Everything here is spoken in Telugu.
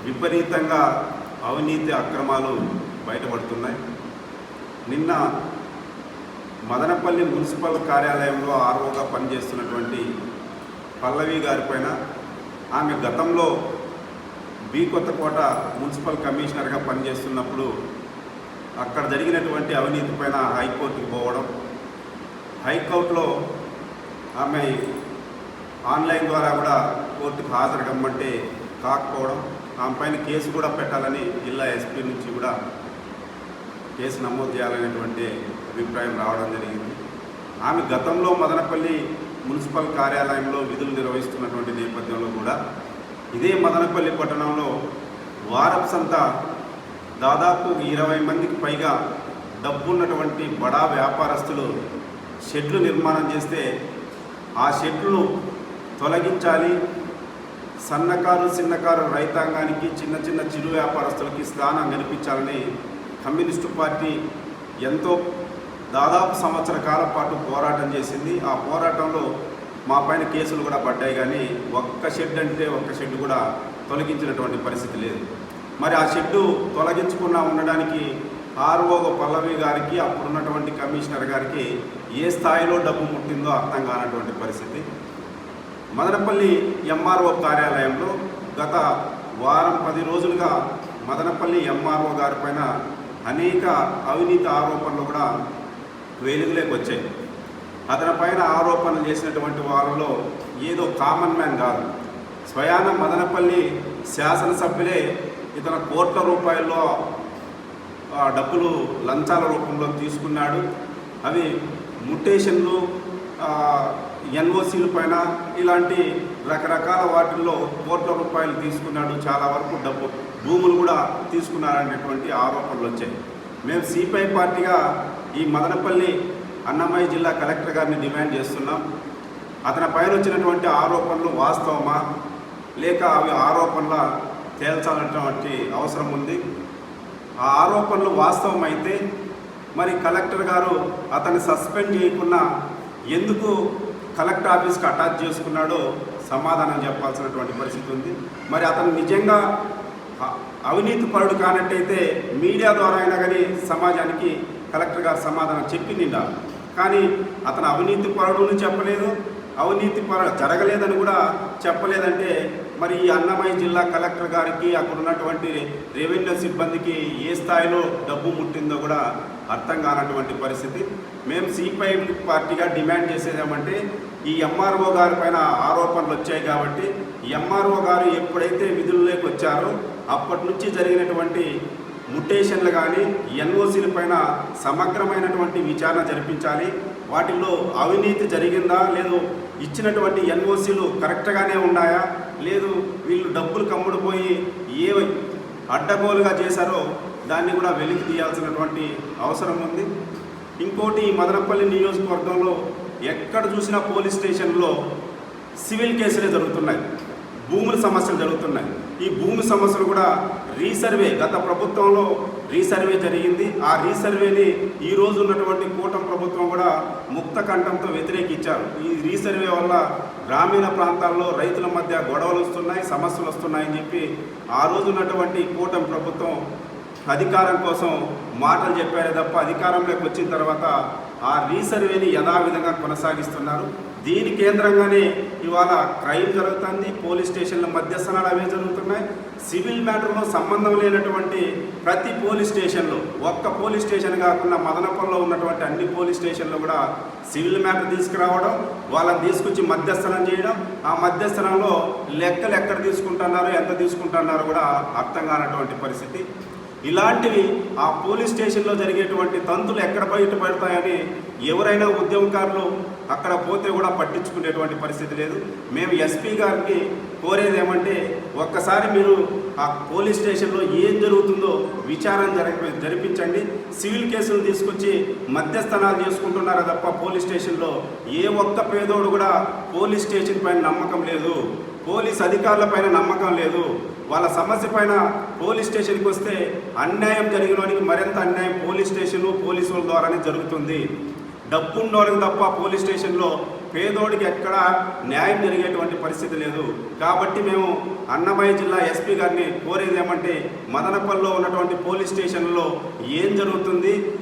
విపరీతంగా అవినీతి అక్రమాలు బయటపడుతున్నాయి. నిన్న మదనపల్లి మున్సిపల్ కార్యాలయంలో ఆర్ఓగా పనిచేస్తున్నటువంటి పల్లవి గారిపైన, ఆమె గతంలో బి కొత్తకోట మున్సిపల్ కమిషనర్గా పనిచేస్తున్నప్పుడు అక్కడ జరిగినటువంటి అవినీతి పైన హైకోర్టుకు పోవడం, హైకోర్టులో ఆమె ఆన్లైన్ ద్వారా కూడా కోర్టుకు హాజరు కమ్మంటే కాకపోవడం, ఆమె పైన కేసు కూడా పెట్టాలని జిల్లా ఎస్పీ నుంచి కూడా కేసు నమోదు చేయాలనేటువంటి అభిప్రాయం రావడం జరిగింది. ఆమె గతంలో మదనపల్లి మున్సిపల్ కార్యాలయంలో విధులు నిర్వహిస్తున్నటువంటి నేపథ్యంలో కూడా ఇదే మదనపల్లి పట్టణంలో వారప్సంతా దాదాపు 20 మందికి పైగా డబ్బున్నటువంటి బడా వ్యాపారస్తులు షెడ్లు నిర్మాణం చేస్తే ఆ షెడ్లను తొలగించాలి, సన్నకారు చిన్నకారు రైతాంగానికి చిన్న చిరు వ్యాపారస్తులకి స్థానం కల్పించాలని కమ్యూనిస్టు పార్టీ ఎంతో దాదాపు సంవత్సర కాలం పాటు పోరాటం చేసింది. ఆ పోరాటంలో మా పైన కేసులు కూడా పడ్డాయి, కానీ ఒక్క షెడ్ కూడా తొలగించినటువంటి పరిస్థితి లేదు. మరి ఆ షెడ్డు తొలగించకుండా ఉండడానికి ఆర్ఓ పల్లవి గారికి, అప్పుడున్నటువంటి కమిషనర్ గారికి ఏ స్థాయిలో డబ్బు ముట్టిందో అర్థం కానటువంటి పరిస్థితి. మదనపల్లి ఎంఆర్ఓ కార్యాలయంలో గత వారం 10 రోజులుగా మదనపల్లి ఎంఆర్ఓ గారిపైన అనేక అవినీతి ఆరోపణలు కూడా వెలుగులోకి వచ్చాయి. అతని పైన ఆరోపణలు చేసినటువంటి వాళ్ళలో ఏదో కామన్ మ్యాన్ కాదు, స్వయాన మదనపల్లి శాసనసభ్యులే ఇతను కోట్ల రూపాయల్లో డబ్బులు లంచాల రూపంలో తీసుకున్నాడు. అవి ముటేషన్లు, ఎన్ఓసీల పైన ఇలాంటి రకరకాల వాటిల్లో కోట్ల రూపాయలు తీసుకున్నాడు. చాలా వరకు భూములు కూడా తీసుకున్నారనేటువంటి ఆరోపణలు వచ్చాయి. మేము సిపిఐ పార్టీగా ఈ మదనపల్లి అన్నమయ్య జిల్లా కలెక్టర్ గారిని డిమాండ్ చేస్తున్నాం. అతని పైన వచ్చినటువంటి ఆరోపణలు వాస్తవమా లేక అవి ఆరోపణల తేల్చాలన్నటువంటి అవసరం ఉంది. ఆ ఆరోపణలు వాస్తవమైతే మరి కలెక్టర్ గారు అతన్ని సస్పెండ్ చేయకుండా ఎందుకు కలెక్టర్ ఆఫీస్కి అటాచ్ చేసుకున్నాడో సమాధానం చెప్పాల్సినటువంటి పరిస్థితి ఉంది. మరి అతను నిజంగా అవినీతి పరుడు కానట్టయితే మీడియా ద్వారా అయినా కానీ సమాజానికి కలెక్టర్ గారు సమాధానం చెప్పిందిండా, కానీ అతను అవినీతి పరుడుని చెప్పలేదు, అవినీతి జరగలేదని కూడా చెప్పలేదంటే మరి ఈ అన్నమయ్య జిల్లా కలెక్టర్ గారికి, అక్కడ ఉన్నటువంటి రెవెన్యూ సిబ్బందికి ఏ స్థాయిలో డబ్బు ముట్టిందో కూడా అర్థం కానటువంటి పరిస్థితి. మేము సిపిఐ పార్టీగా డిమాండ్ చేసేదేమంటే ఈ ఎంఆర్ఓ గారి పైన ఆరోపణలు వచ్చాయి కాబట్టి ఎంఆర్ఓ గారు ఎప్పుడైతే విధుల్లోకి వచ్చారో అప్పటి నుంచి జరిగినటువంటి ముటేషన్లు కానీ ఎన్ఓసీల పైన సమగ్రమైనటువంటి విచారణ జరిపించాలి. వాటిల్లో అవినీతి జరిగిందా లేదు, ఇచ్చినటువంటి ఎన్ఓసీలు కరెక్ట్గానే ఉన్నాయా లేదు, వీళ్ళు డబ్బులు కమ్ముడుపోయి ఏ అడ్డగోలుగా చేశారో దాన్ని కూడా వెలికి తీయాల్సినటువంటి అవసరం ఉంది. ఇంకోటి, ఈ మదనపల్లి నియోజకవర్గంలో ఎక్కడ చూసినా పోలీస్ స్టేషన్లో సివిల్ కేసులే జరుగుతున్నాయి, భూముల సమస్యలు జరుగుతున్నాయి. ఈ భూమి సమస్యలు కూడా రీసర్వే, గత ప్రభుత్వంలో రీసర్వే జరిగింది. ఆ రీసర్వేని ఈ రోజు ఉన్నటువంటి కూటమి ప్రభుత్వం కూడా ముక్త కంఠంతో వ్యతిరేకించారు. ఈ రీసర్వే వల్ల గ్రామీణ ప్రాంతాల్లో రైతుల మధ్య గొడవలు వస్తున్నాయి, సమస్యలు వస్తున్నాయని చెప్పి ఆ రోజు ఉన్నటువంటి కూటమి ప్రభుత్వం అధికారం కోసం మాటలు చెప్పారే తప్ప అధికారంలోకి వచ్చిన తర్వాత ఆ రీసర్వేని యథావిధంగా కొనసాగిస్తున్నారు. దీని కేంద్రంగానే ఇవాళ క్రైమ్ జరుగుతుంది, పోలీస్ స్టేషన్ల మధ్యస్థనాలు అవే జరుగుతున్నాయి. సివిల్ మ్యాటర్లో సంబంధం లేనటువంటి ప్రతి పోలీస్ స్టేషన్లో, ఒక్క పోలీస్ స్టేషన్ కాకుండా మదనపల్లిలో ఉన్నటువంటి అన్ని పోలీస్ స్టేషన్లో కూడా సివిల్ మ్యాటర్ తీసుకురావడం, వాళ్ళని తీసుకొచ్చి మధ్యస్థనం చేయడం, ఆ మధ్యస్థనంలో లెక్కలు ఎక్కడ తీసుకుంటున్నారో ఎంత తీసుకుంటున్నారో కూడా అర్థం కానటువంటి పరిస్థితి. ఇలాంటివి ఆ పోలీస్ స్టేషన్లో జరిగేటువంటి తంతులు ఎక్కడ బయటపడతాయని ఎవరైనా ఉద్యమకారులు అక్కడ పోతే కూడా పట్టించుకునేటువంటి పరిస్థితి లేదు. మేము ఎస్పీ గారికి కోరేది ఏమంటే ఒక్కసారి మీరు ఆ పోలీస్ స్టేషన్లో ఏం జరుగుతుందో విచారణ జరిపించండి. సివిల్ కేసులు తీసుకొచ్చి మధ్యస్థనాలు చేసుకుంటున్నారా తప్ప పోలీస్ స్టేషన్లో ఏ ఒక్క పేదోడు కూడా పోలీస్ స్టేషన్ పైన నమ్మకం లేదు, పోలీస్ అధికారుల పైన నమ్మకం లేదు. వాళ్ళ సమస్య పైన పోలీస్ స్టేషన్కి వస్తే అన్యాయం జరిగినోనికి మరింత అన్యాయం పోలీస్ స్టేషన్లు పోలీసుల ద్వారానే జరుగుతుంది. డబ్బున్నోళ్ళకి తప్ప పోలీస్ స్టేషన్లో పేదోడికి ఎక్కడ న్యాయం జరిగేటువంటి పరిస్థితి లేదు. కాబట్టి మేము అన్నమయ్య జిల్లా ఎస్పీ గారిని కోరేది ఏమంటే, మదనపల్లిలో ఉన్నటువంటి పోలీస్ స్టేషన్లో ఏం జరుగుతుంది,